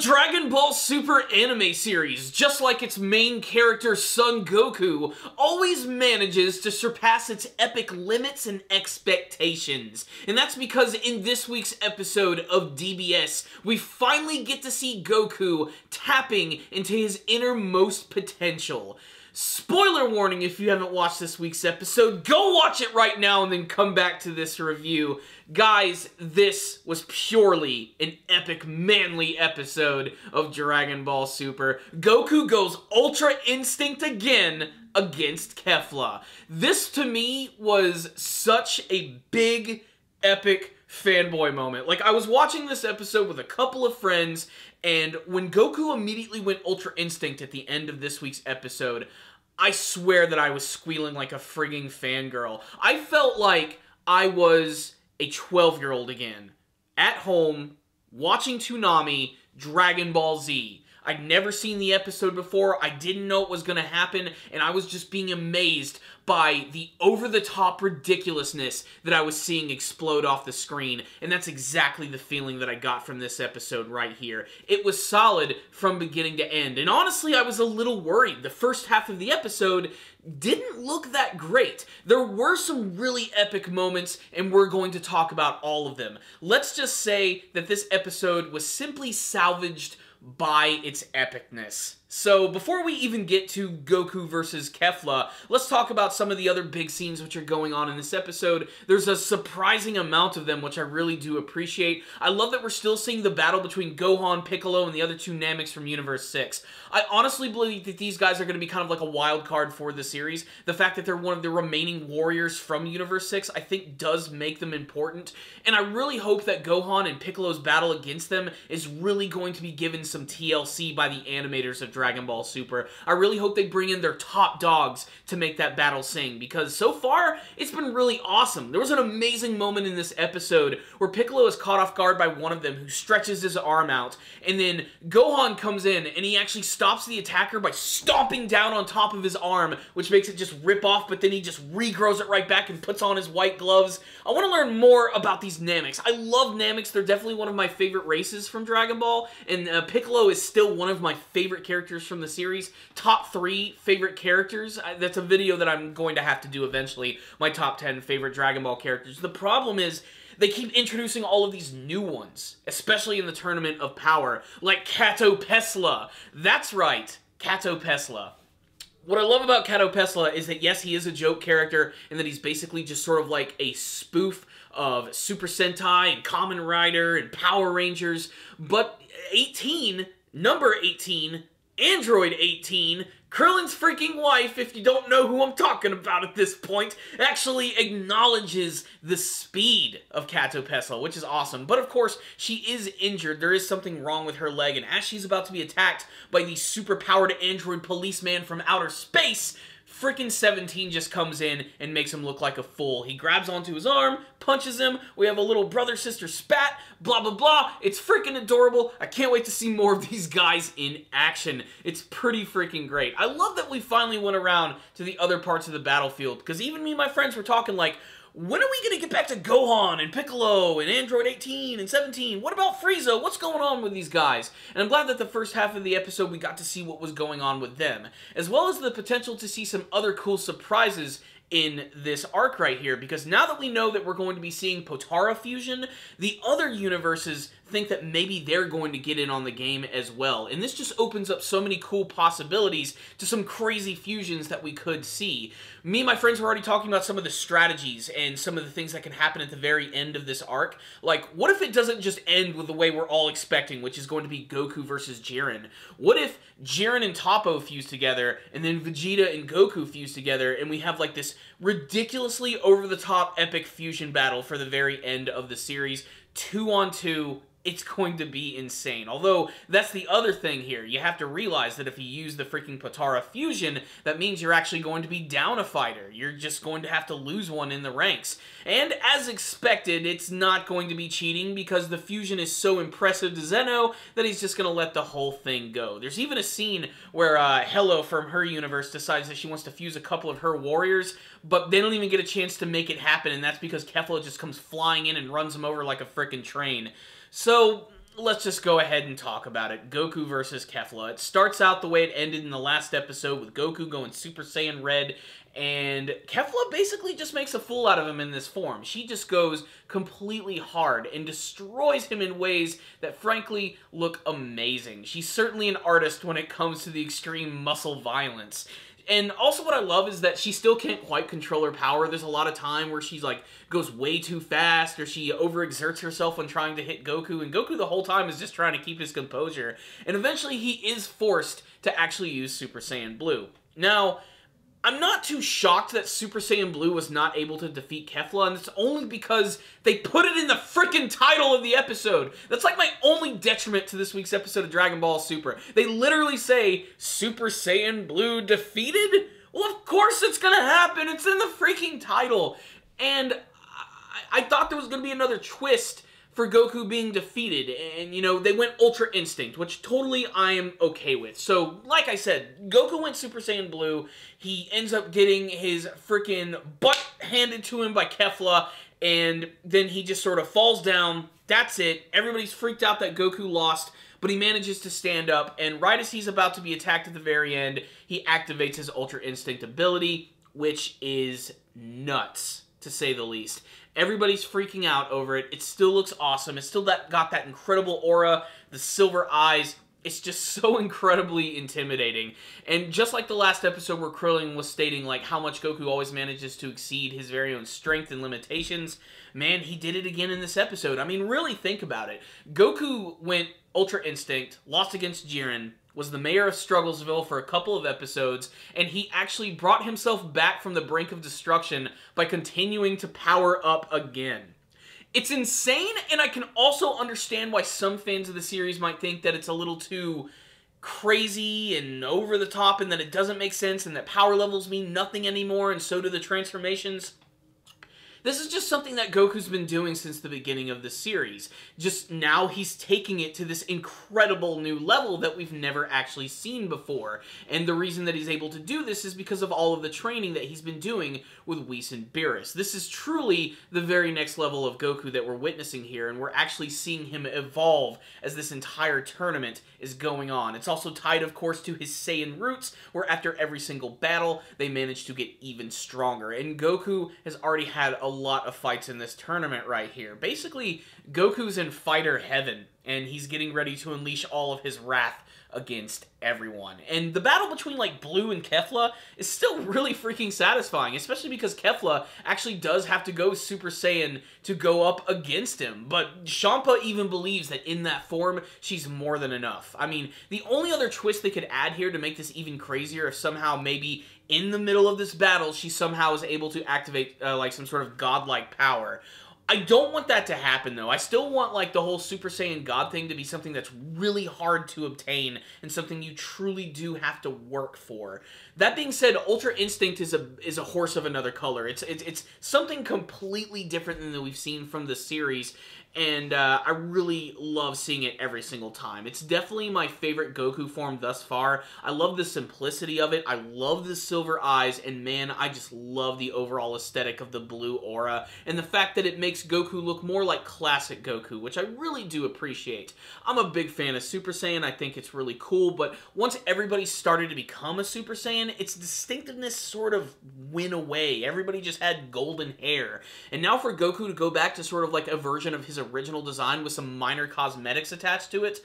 Dragon Ball Super anime series, just like its main character Son Goku, always manages to surpass its epic limits and expectations. And that's because in this week's episode of DBS, we finally get to see Goku tapping into his innermost potential. Spoiler warning if you haven't watched this week's episode, go watch it right now and then come back to this review. Guys, this was purely an epic, manly episode of Dragon Ball Super. Goku goes Ultra Instinct again against Kefla. This, to me, was such a big, epic fanboy moment. Like, I was watching this episode with a couple of friends, and when Goku immediately went Ultra Instinct at the end of this week's episode, I swear that I was squealing like a frigging fangirl. I felt like I was a 12-year-old again, at home, watching Toonami, Dragon Ball Z. I'd never seen the episode before, I didn't know it was going to happen, and I was just being amazed by the over-the-top ridiculousness that I was seeing explode off the screen, and that's exactly the feeling that I got from this episode right here. It was solid from beginning to end, and honestly, I was a little worried. The first half of the episode didn't look that great. There were some really epic moments, and we're going to talk about all of them. Let's just say that this episode was simply salvaged by its epicness. So, before we even get to Goku versus Kefla, let's talk about some of the other big scenes which are going on in this episode. There's a surprising amount of them, which I really do appreciate. I love that we're still seeing the battle between Gohan, Piccolo, and the other two Nameks from Universe 6. I honestly believe that these guys are going to be kind of like a wild card for the series. The fact that they're one of the remaining warriors from Universe 6, I think, does make them important. And I really hope that Gohan and Piccolo's battle against them is really going to be given some TLC by the animators of Dragon Ball Super. I really hope they bring in their top dogs to make that battle sing, because so far, it's been really awesome. There was an amazing moment in this episode where Piccolo is caught off guard by one of them who stretches his arm out, and then Gohan comes in and he actually stops the attacker by stomping down on top of his arm, which makes it just rip off, but then he just regrows it right back and puts on his white gloves. I want to learn more about these Nameks. I love Nameks. They're definitely one of my favorite races from Dragon Ball, and Piccolo is still one of my favorite characters from the series. Top 3 favorite characters. That's a video that I'm going to have to do eventually. My top 10 favorite Dragon Ball characters. The problem is, they keep introducing all of these new ones, especially in the Tournament of Power, like Kato Pesla. That's right, Kato Pesla. What I love about Kato Pesla is that, yes, he is a joke character, and that he's basically just sort of like a spoof of Super Sentai and Kamen Rider and Power Rangers, but 18, number 18, Android 18, Krillin's freaking wife, if you don't know who I'm talking about at this point, actually acknowledges the speed of Kato Pesla, which is awesome. But of course, she is injured. There is something wrong with her leg, and as she's about to be attacked by the super-powered android policeman from outer space, frickin' 17 just comes in and makes him look like a fool. He grabs onto his arm, punches him, we have a little brother-sister spat, blah blah blah. It's freaking adorable. I can't wait to see more of these guys in action. It's pretty freaking great. I love that we finally went around to the other parts of the battlefield, because even me and my friends were talking like, when are we going to get back to Gohan and Piccolo and Android 18 and 17? What about Frieza? What's going on with these guys? And I'm glad that the first half of the episode we got to see what was going on with them, as well as the potential to see some other cool surprises in this arc right here, because now that we know that we're going to be seeing Potara fusion, the other universes think that maybe they're going to get in on the game as well. And this just opens up so many cool possibilities to some crazy fusions that we could see. Me and my friends were already talking about some of the strategies and some of the things that can happen at the very end of this arc. Like, what if it doesn't just end with the way we're all expecting, which is going to be Goku versus Jiren? What if Jiren and Toppo fuse together, and then Vegeta and Goku fuse together, and we have like this ridiculously over-the-top epic fusion battle for the very end of the series, 2-on-2. It's going to be insane. Although, that's the other thing here. You have to realize that if you use the freaking Potara fusion, that means you're actually going to be down a fighter. You're just going to have to lose one in the ranks. And as expected, it's not going to be cheating, because the fusion is so impressive to Zeno that he's just going to let the whole thing go. There's even a scene where Hello from her universe decides that she wants to fuse a couple of her warriors, but they don't even get a chance to make it happen, and that's because Kefla just comes flying in and runs them over like a frickin' train. So, let's just go ahead and talk about it. Goku versus Kefla. It starts out the way it ended in the last episode with Goku going Super Saiyan Red, and Kefla basically just makes a fool out of him in this form. She just goes completely hard and destroys him in ways that frankly look amazing. She's certainly an artist when it comes to the extreme muscle violence. And also what I love is that she still can't quite control her power. There's a lot of time where she's like, goes way too fast, or she overexerts herself when trying to hit Goku, and Goku the whole time is just trying to keep his composure. And eventually he is forced to actually use Super Saiyan Blue. Now, I'm not too shocked that Super Saiyan Blue was not able to defeat Kefla, and it's only because they put it in the frickin' title of the episode. That's like my only detriment to this week's episode of Dragon Ball Super. They literally say, Super Saiyan Blue defeated? Well, of course it's gonna happen. It's in the freaking title. And I thought there was gonna be another twist for Goku being defeated, and, you know, they went Ultra Instinct, which totally I am okay with. So, like I said, Goku went Super Saiyan Blue, he ends up getting his freaking butt handed to him by Kefla, and then he just sort of falls down. That's it. Everybody's freaked out that Goku lost, but he manages to stand up, and right as he's about to be attacked at the very end, he activates his Ultra Instinct ability, which is nuts, to say the least. Everybody's freaking out over it. It still looks awesome. It's still got that incredible aura, the silver eyes. It's just so incredibly intimidating. And just like the last episode where Krillin was stating like how much Goku always manages to exceed his very own strength and limitations, man, he did it again in this episode. I mean, really think about it. Goku went Ultra Instinct, lost against Jiren, was the mayor of Strugglesville for a couple of episodes, and he actually brought himself back from the brink of destruction by continuing to power up again. It's insane, and I can also understand why some fans of the series might think that it's a little too crazy and over the top, and that it doesn't make sense, and that power levels mean nothing anymore, and so do the transformations. This is just something that Goku's been doing since the beginning of the series. Just now he's taking it to this incredible new level that we've never actually seen before. And the reason that he's able to do this is because of all of the training that he's been doing with Whis and Beerus. This is truly the very next level of Goku that we're witnessing here, and we're actually seeing him evolve as this entire tournament is going on. It's also tied, of course, to his Saiyan roots, where after every single battle, they manage to get even stronger. And Goku has already had a lot of fights in this tournament right here. Basically, Goku's in fighter heaven, and he's getting ready to unleash all of his wrath against everyone. And the battle between, like, Blue and Kefla is still really freaking satisfying, especially because Kefla actually does have to go Super Saiyan to go up against him. But Champa even believes that in that form, she's more than enough. I mean, the only other twist they could add here to make this even crazier if somehow maybe in the middle of this battle, she somehow is able to activate, like, some sort of godlike power. I don't want that to happen, though. I still want, like, the whole Super Saiyan God thing to be something that's really hard to obtain and something you truly do have to work for. That being said, Ultra Instinct is a horse of another color. It's something completely different than we've seen from the series, and I really love seeing it every single time. It's definitely my favorite Goku form thus far. I love the simplicity of it. I love the silver eyes, and man, I just love the overall aesthetic of the blue aura, and the fact that it makes Goku look more like classic Goku, which I really do appreciate. I'm a big fan of Super Saiyan. I think it's really cool, but once everybody started to become a Super Saiyan, its distinctiveness sort of went away. Everybody just had golden hair. And now for Goku to go back to sort of like a version of his original design with some minor cosmetics attached to it,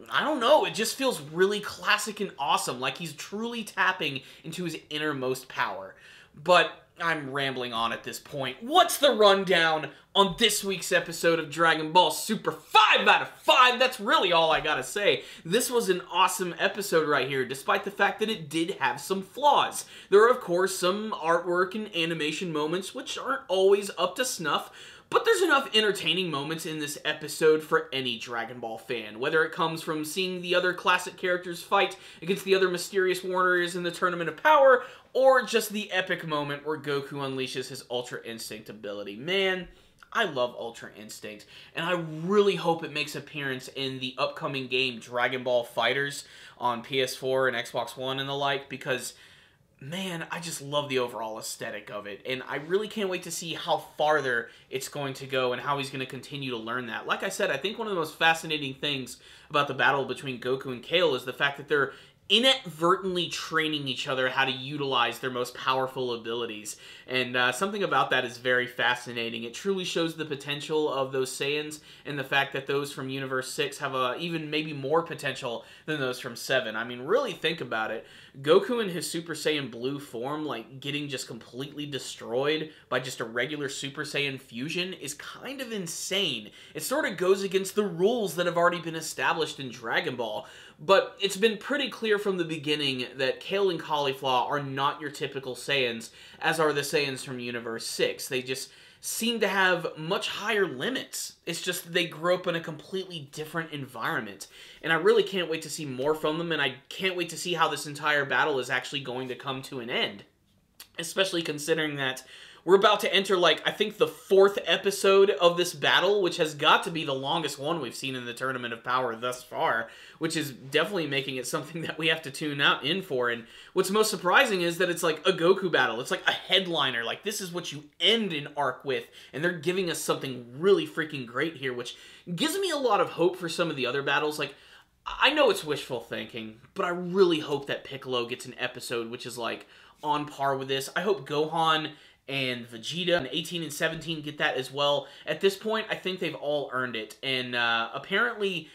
I don't know, it just feels really classic and awesome, like he's truly tapping into his innermost power. But I'm rambling on at this point. What's the rundown on this week's episode of Dragon Ball Super? 5 out of 5! That's really all I gotta say. This was an awesome episode right here, despite the fact that it did have some flaws. There are, of course, some artwork and animation moments which aren't always up to snuff, but there's enough entertaining moments in this episode for any Dragon Ball fan, whether it comes from seeing the other classic characters fight against the other mysterious warriors in the Tournament of Power, or just the epic moment where Goku unleashes his Ultra Instinct ability. Man, I love Ultra Instinct, and I really hope it makes an appearance in the upcoming game Dragon Ball FighterZ on PS4 and Xbox One and the like, because man, I just love the overall aesthetic of it, and I really can't wait to see how farther it's going to go and how he's going to continue to learn that. Like I said, I think one of the most fascinating things about the battle between Goku and Kale is the fact that they're inadvertently training each other how to utilize their most powerful abilities, and something about that is very fascinating. It truly shows the potential of those Saiyans, and the fact that those from Universe 6 have even maybe more potential than those from 7. I mean, really think about it. Goku in his Super Saiyan Blue form, like, getting just completely destroyed by just a regular Super Saiyan fusion is kind of insane. It sort of goes against the rules that have already been established in Dragon Ball, but it's been pretty clear from the beginning that Kale and Caulifla are not your typical Saiyans, as are the Saiyans from Universe 6. They just seem to have much higher limits. It's just they grew up in a completely different environment. And I really can't wait to see more from them, and I can't wait to see how this entire battle is actually going to come to an end. Especially considering that we're about to enter, like, I think the 4th episode of this battle, which has got to be the longest one we've seen in the Tournament of Power thus far, which is definitely making it something that we have to tune out in for. And what's most surprising is that it's like a Goku battle. It's like a headliner. Like, this is what you end an arc with, and they're giving us something really freaking great here, which gives me a lot of hope for some of the other battles. Like, I know it's wishful thinking, but I really hope that Piccolo gets an episode which is, like, on par with this. I hope Gohan and Vegeta and 18 and 17 get that as well. At this point, I think they've all earned it. And apparently,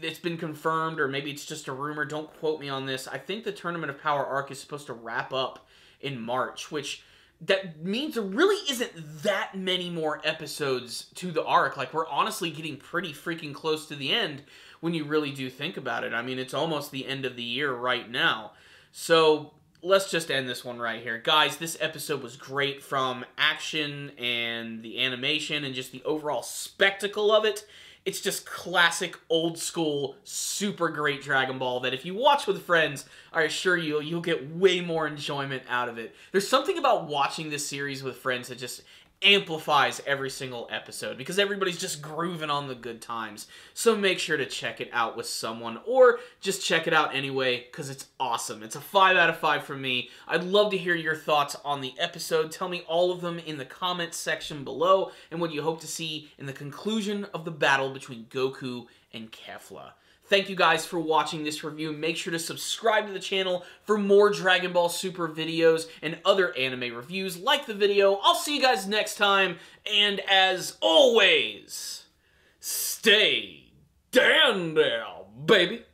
it's been confirmed, or maybe it's just a rumor, don't quote me on this. I think the Tournament of Power arc is supposed to wrap up in March, which that means there really isn't that many more episodes to the arc. Like, we're honestly getting pretty freaking close to the end when you really do think about it. I mean, it's almost the end of the year right now. So let's just end this one right here. Guys, this episode was great, from action and the animation and just the overall spectacle of it. It's just classic, old school, super great Dragon Ball that if you watch with friends, I assure you, you'll get way more enjoyment out of it. There's something about watching this series with friends that just amplifies every single episode, because everybody's just grooving on the good times. So make sure to check it out with someone, or just check it out anyway, because it's awesome. It's a 5 out of 5 from me. I'd love to hear your thoughts on the episode. Tell me all of them in the comments section below, and what you hope to see in the conclusion of the battle between Goku and Kefla. Thank you guys for watching this review. Make sure to subscribe to the channel for more Dragon Ball Super videos and other anime reviews. Like the video. I'll see you guys next time. And as always, stay Dandel, baby.